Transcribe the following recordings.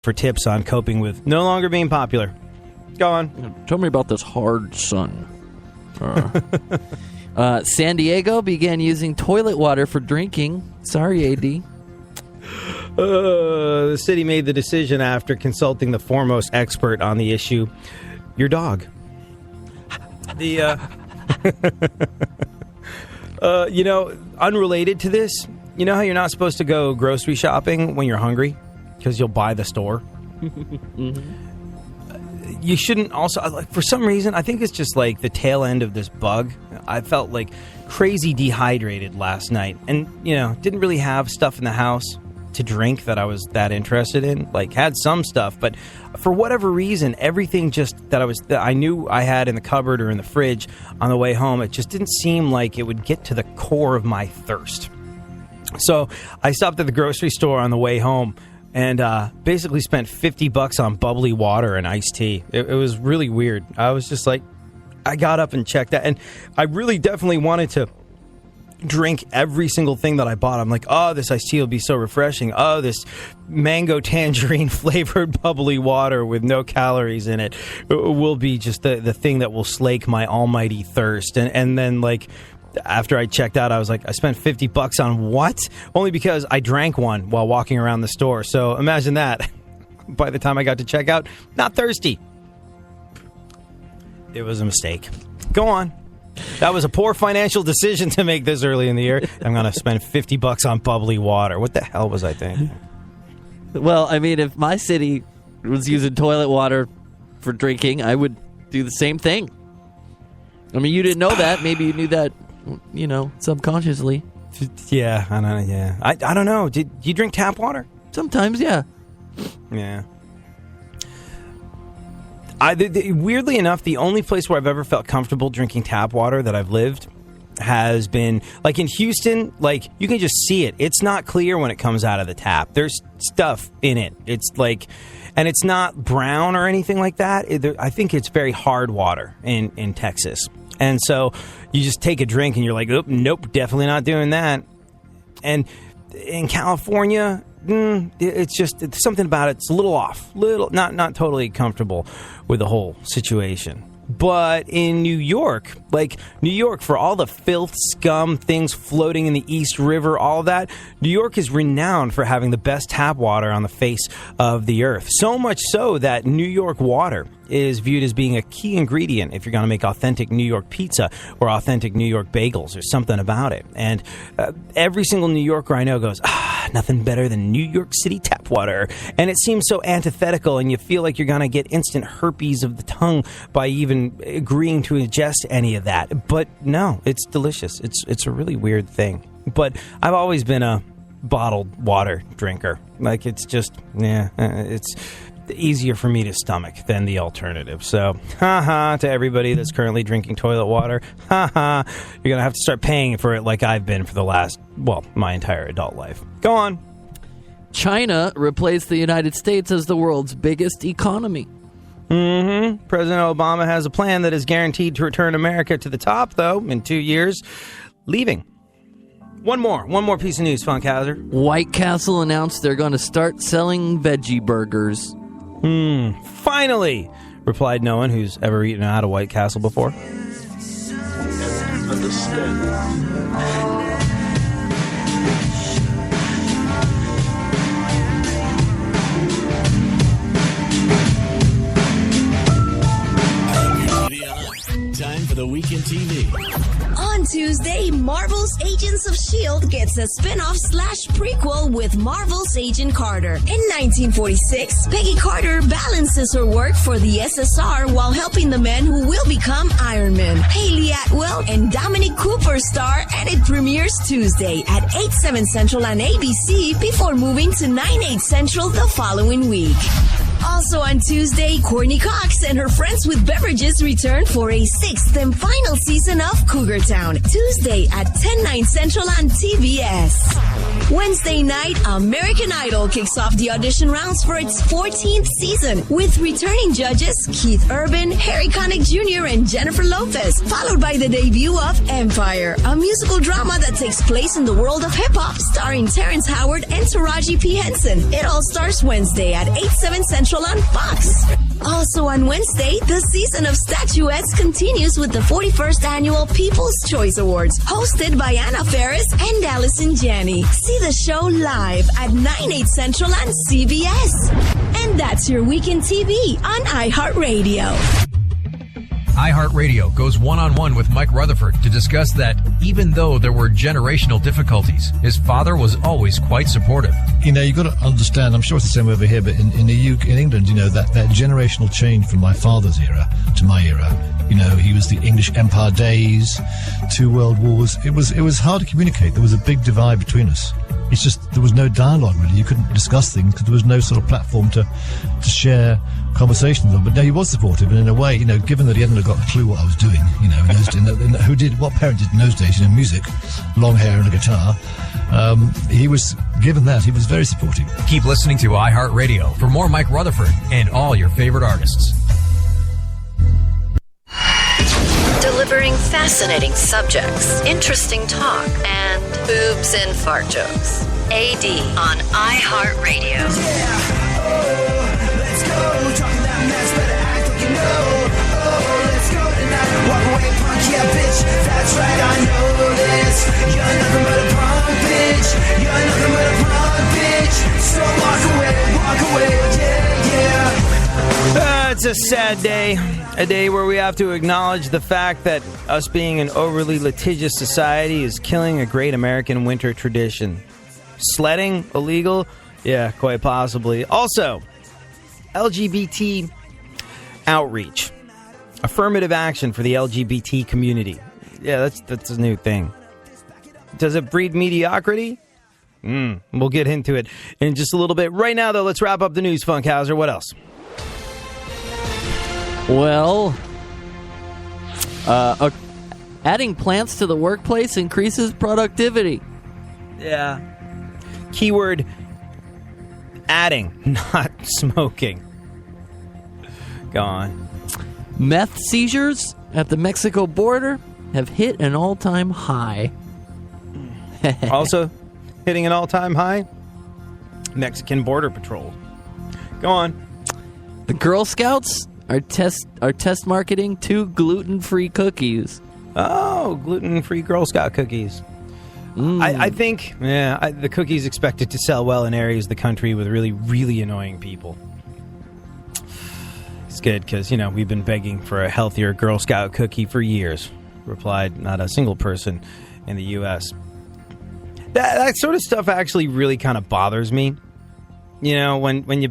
for tips on coping with no longer being popular. Go on. Tell me about this hard sun. San Diego began using toilet water for drinking. Sorry, AD. The city made the decision after consulting the foremost expert on the issue, your dog. Unrelated to this, you know how you're not supposed to go grocery shopping when you're hungry because you'll buy the store? Mm-hmm. You shouldn't also, for some reason, I think it's just like the tail end of this bug. I felt like crazy dehydrated last night and, didn't really have stuff in the house to drink that I was that interested in. Like, had some stuff, but for whatever reason, everything just that I knew I had in the cupboard or in the fridge on the way home, it just didn't seem like it would get to the core of my thirst. So I stopped at the grocery store on the way home and basically spent $50 on bubbly water and iced tea. It was really weird. I was just like, I got up and checked that, and I really definitely wanted to drink every single thing that I bought. I'm like, oh, this iced tea will be so refreshing. Oh, this mango tangerine flavored bubbly water with no calories in it will be just the thing that will slake my almighty thirst. And then, like, after I checked out, I was like, I spent $50 on what? Only because I drank one while walking around the store. So imagine that. By the time I got to checkout, not thirsty. It was a mistake. Go on. That was a poor financial decision to make this early in the year. I'm going to spend $50 on bubbly water. What the hell was I thinking? Well, I mean, if my city was using toilet water for drinking, I would do the same thing. I mean, you didn't know that. Maybe you knew that, subconsciously. Yeah, I don't know. Yeah, I don't know. Did you drink tap water? Sometimes, yeah. Yeah. Weirdly enough, the only place where I've ever felt comfortable drinking tap water that I've lived has been, like, in Houston. Like, you can just see it. It's not clear when it comes out of the tap. There's stuff in it. It's like, and it's not brown or anything like that. I think it's very hard water in Texas. And so you just take a drink and you're like, oh, nope, definitely not doing that. And in California, it's something about it's a little off, not totally comfortable with the whole situation. But in New York, for all the filth, scum, things floating in the East River, all of that, New York is renowned for having the best tap water on the face of the earth. So much so that New York water is viewed as being a key ingredient if you're going to make authentic New York pizza or authentic New York bagels. There's something about it. And every single New Yorker I know goes, nothing better than New York City tap water. And it seems so antithetical, and you feel like you're going to get instant herpes of the tongue by even agreeing to ingest any of that. But no, it's delicious. It's a really weird thing. But I've always been a bottled water drinker. Like, it's just, it's easier for me to stomach than the alternative. So, to everybody that's currently drinking toilet water, you're going to have to start paying for it like I've been for the last, my entire adult life. Go on. China replaced the United States as the world's biggest economy. Mm-hmm. President Obama has a plan that is guaranteed to return America to the top, though, in 2 years, leaving. One more piece of news, Funkhauser. White Castle announced they're going to start selling veggie burgers. Finally, replied no one who's ever eaten out of White Castle before. Time for the Weekend TV. On Tuesday, Marvel's Agents of S.H.I.E.L.D. gets a spin-off / prequel with Marvel's Agent Carter. In 1946, Peggy Carter balances her work for the SSR while helping the men who will become Iron Man. Haley Atwell and Dominic Cooper star, and it premieres Tuesday at 8/7 Central on ABC before moving to 9/8 Central the following week. Also on Tuesday, Courtney Cox and her Friends with Beverages return for a 6th and final season of Cougar Town. Tuesday at 10/9 Central on TBS. Wednesday night, American Idol kicks off the audition rounds for its 14th season with returning judges Keith Urban, Harry Connick Jr., and Jennifer Lopez, followed by the debut of Empire, a musical drama that takes place in the world of hip-hop, starring Terrence Howard and Taraji P. Henson. It all starts Wednesday at 8/7 Central on Fox. Also on Wednesday, the season of statuettes continues with the 41st Annual People's Choice Awards, hosted by Anna Faris and Allison Janney. See the show live at 9/8 Central on CBS. And that's your Weekend TV on iHeartRadio. iHeartRadio goes one-on-one with Mike Rutherford to discuss that even though there were generational difficulties, his father was always quite supportive. You know, you've got to understand, I'm sure it's the same over here, but in the UK, in England, you know, that generational change from my father's era to my era, you know, he was the English Empire days, 2 world wars. It was hard to communicate. There was a big divide between us. It's just, there was no dialogue really. You couldn't discuss things because there was no sort of platform to share conversations on. But no, he was supportive, and in a way, you know, given that he hadn't got a clue what I was doing, you know, what parent did in those days, you know, music, long hair and a guitar, he was given that. He was very supportive. Keep listening to iHeartRadio for more Mike Rutherford and all your favorite artists. Delivering fascinating subjects, interesting talk, and boobs and fart jokes. AD on iHeartRadio. Yeah, oh, let's go. Talking that mess, better act like you know. Oh, let's go tonight. Walk away, punk, yeah, bitch. That's right, I know this. You're nothing but a punk, bitch. You're nothing but a punk, bitch. So walk away, yeah. It's a sad day. A day where we have to acknowledge the fact that us being an overly litigious society is killing a great American winter tradition. Sledding illegal? Yeah, quite possibly. Also, LGBT outreach. Affirmative action for the LGBT community. Yeah, that's a new thing. Does it breed mediocrity? We'll get into it in just a little bit. Right now, though, let's wrap up the news, Funkhauser. What else? Well, adding plants to the workplace increases productivity. Yeah. Keyword, adding, not smoking. Go on. Meth seizures at the Mexico border have hit an all-time high. Also, hitting an all-time high, Mexican Border Patrol. Go on. The Girl Scouts are test marketing 2 gluten-free cookies. Oh, gluten-free Girl Scout cookies. I think, the cookies expected to sell well in areas of the country with really, really annoying people. It's good because, you know, we've been begging for a healthier Girl Scout cookie for years. Replied not a single person in the U.S. That sort of stuff actually really kind of bothers me. You know, when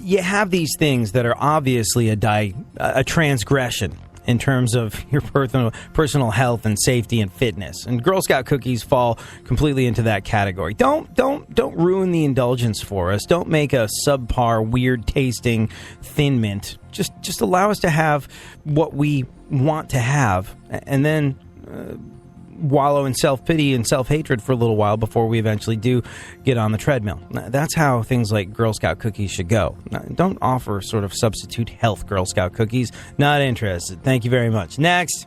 you have these things that are obviously a transgression in terms of your personal health and safety and fitness, and Girl Scout cookies fall completely into that category. Don't ruin the indulgence for us. Don't make a subpar, weird tasting Thin Mint. Just allow us to have what we want to have, and then wallow in self-pity and self-hatred for a little while before we eventually do get on the treadmill. That's how things like Girl Scout cookies should go. Don't offer sort of substitute health Girl Scout cookies. Not interested. Thank you very much. Next.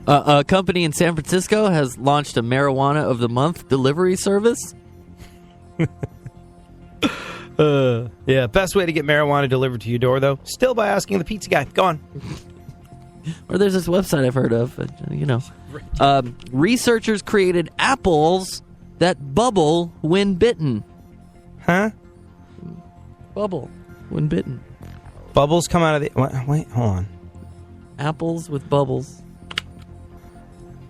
A company in San Francisco has launched a Marijuana of the Month delivery service. Yeah, best way to get marijuana delivered to your door, though, still by asking the pizza guy. Go on. Or there's this website I've heard of, you know. Researchers created apples that bubble when bitten. Huh? Bubble when bitten. Bubbles come out of the... Wait, hold on. Apples with bubbles.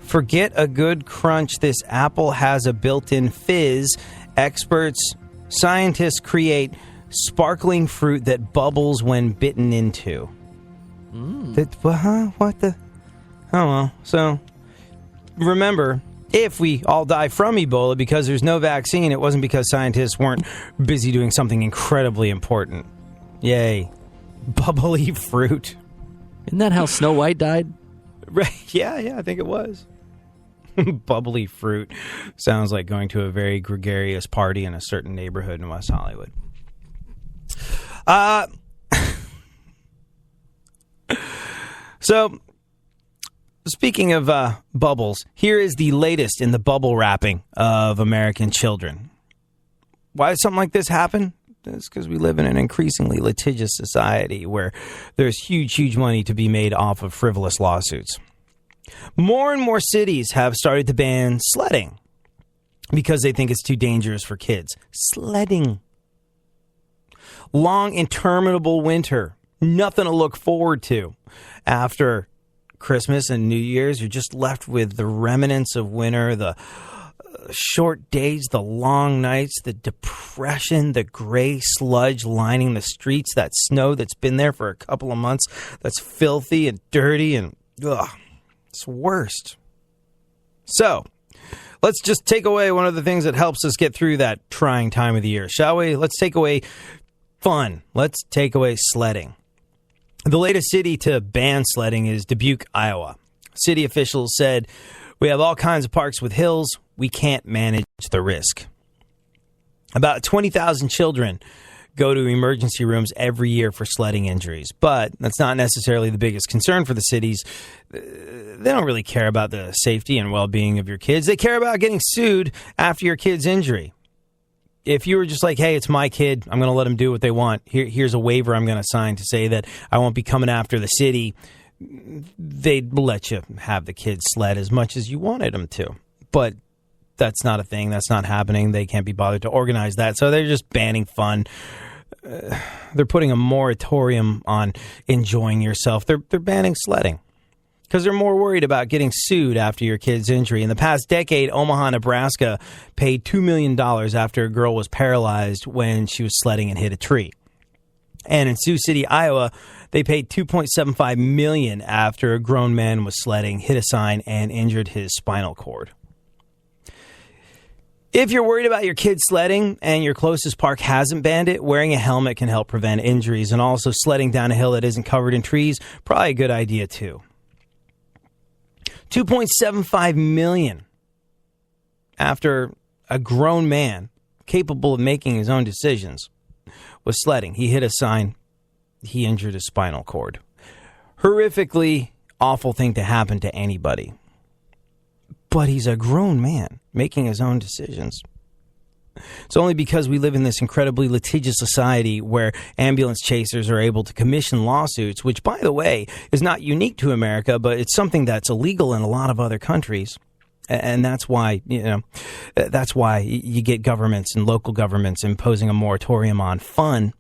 Forget a good crunch. This apple has a built-in fizz. Scientists create sparkling fruit that bubbles when bitten into. What the... Oh, well. So, remember, If we all die from Ebola because there's no vaccine, it wasn't because scientists weren't busy doing something incredibly important. Yay. Bubbly fruit. Isn't that how Snow White died? Right. Yeah, I think it was. Bubbly fruit. Sounds like going to a very gregarious party in a certain neighborhood in West Hollywood. So, speaking of bubbles, here is the latest in the bubble wrapping of American children. Why does something like this happen? It's because we live in an increasingly litigious society where there's huge money to be made off of frivolous lawsuits. More and more cities have started to ban sledding because they think it's too dangerous for kids. Sledding. Long, interminable winter. Nothing to look forward to. After Christmas and New Year's, you're just left with the remnants of winter, the short days, the long nights, the depression, the gray sludge lining the streets, that snow that's been there for a couple of months that's filthy and dirty and it's worst. So, let's just take away one of the things that helps us get through that trying time of the year, shall we? Let's take away fun. Let's take away sledding. The latest city to ban sledding is Dubuque, Iowa. City officials said, "We have all kinds of parks with hills. We can't manage the risk." About 20,000 children go to emergency rooms every year for sledding injuries, but that's not necessarily the biggest concern for the cities. They don't really care about the safety and well-being of your kids. They care about getting sued after your kid's injury. If you were just like, hey, it's my kid, I'm going to let them do what they want. Here's a waiver I'm going to sign to say that I won't be coming after the city, they'd let you have the kid sled as much as you wanted them to. But that's not a thing. That's not happening. They can't be bothered to organize that. So they're just banning fun. They're putting a moratorium on enjoying yourself. They're banning sledding because they're more worried about getting sued after your kid's injury. In the past decade, Omaha, Nebraska paid $2 million after a girl was paralyzed when she was sledding and hit a tree. And in Sioux City, Iowa, they paid $2.75 million after a grown man was sledding, hit a sign, and injured his spinal cord. If you're worried about your kid sledding and your closest park hasn't banned it, wearing a helmet can help prevent injuries. And also sledding down a hill that isn't covered in trees, probably a good idea too. $2.75 million after a grown man capable of making his own decisions was sledding. He hit a sign. He injured his spinal cord. Horrifically awful thing to happen to anybody. But he's a grown man making his own decisions. It's only because we live in this incredibly litigious society where ambulance chasers are able to commission lawsuits, which, by the way, is not unique to America, but it's something that's illegal in a lot of other countries. And that's why, that's why you get governments and local governments imposing a moratorium on fun,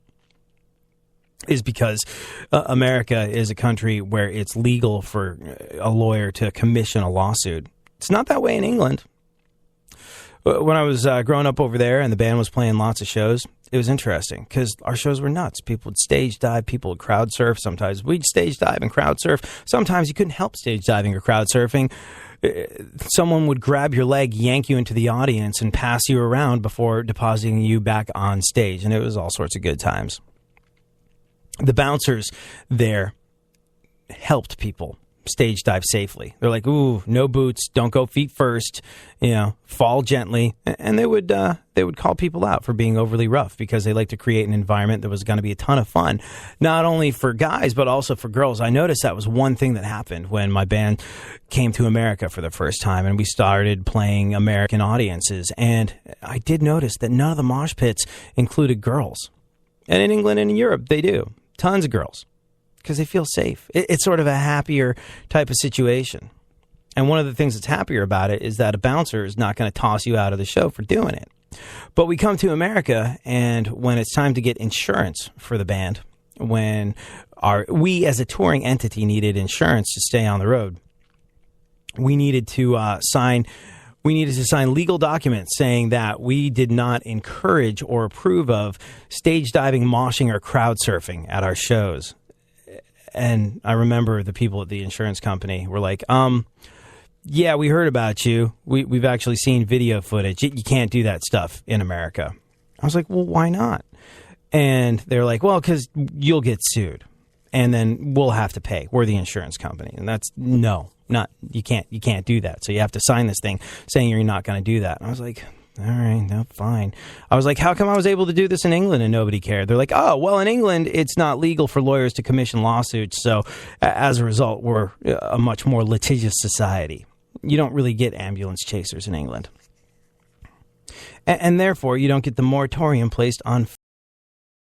is because America is a country where it's legal for a lawyer to commission a lawsuit. It's not that way in England. When I was growing up over there and the band was playing lots of shows, it was interesting because our shows were nuts. People would stage dive, people would crowd surf. Sometimes we'd stage dive and crowd surf. Sometimes you couldn't help stage diving or crowd surfing. Someone would grab your leg, yank you into the audience, and pass you around before depositing you back on stage. And it was all sorts of good times. The bouncers there helped people stage dive safely. They're like, ooh, no boots, don't go feet first, fall gently. And they would call people out for being overly rough because they like to create an environment that was going to be a ton of fun, not only for guys, but also for girls. I noticed that was one thing that happened when my band came to America for the first time and we started playing American audiences. And I did notice that none of the mosh pits included girls. And in England and in Europe, they do. Tons of girls. Because they feel safe. It's sort of a happier type of situation. And one of the things that's happier about it is that a bouncer is not going to toss you out of the show for doing it. But we come to America, and when it's time to get insurance for the band, when we as a touring entity needed insurance to stay on the road, we needed to sign legal documents saying that we did not encourage or approve of stage diving, moshing, or crowd surfing at our shows. And I remember the people at the insurance company were like, yeah, we heard about you. We've actually seen video footage. You can't do that stuff in America. I was like, well, why not? And they're like, well, because you'll get sued. And then we'll have to pay. We're the insurance company. And that's, no, not, you can't do that. So you have to sign this thing saying you're not going to do that. And I was like, all right, no, fine. I was like, how come I was able to do this in England and nobody cared? They're like, oh, well, in England, it's not legal for lawyers to commission lawsuits. So as a result, we're a much more litigious society. You don't really get ambulance chasers in England. And therefore, you don't get the moratorium placed on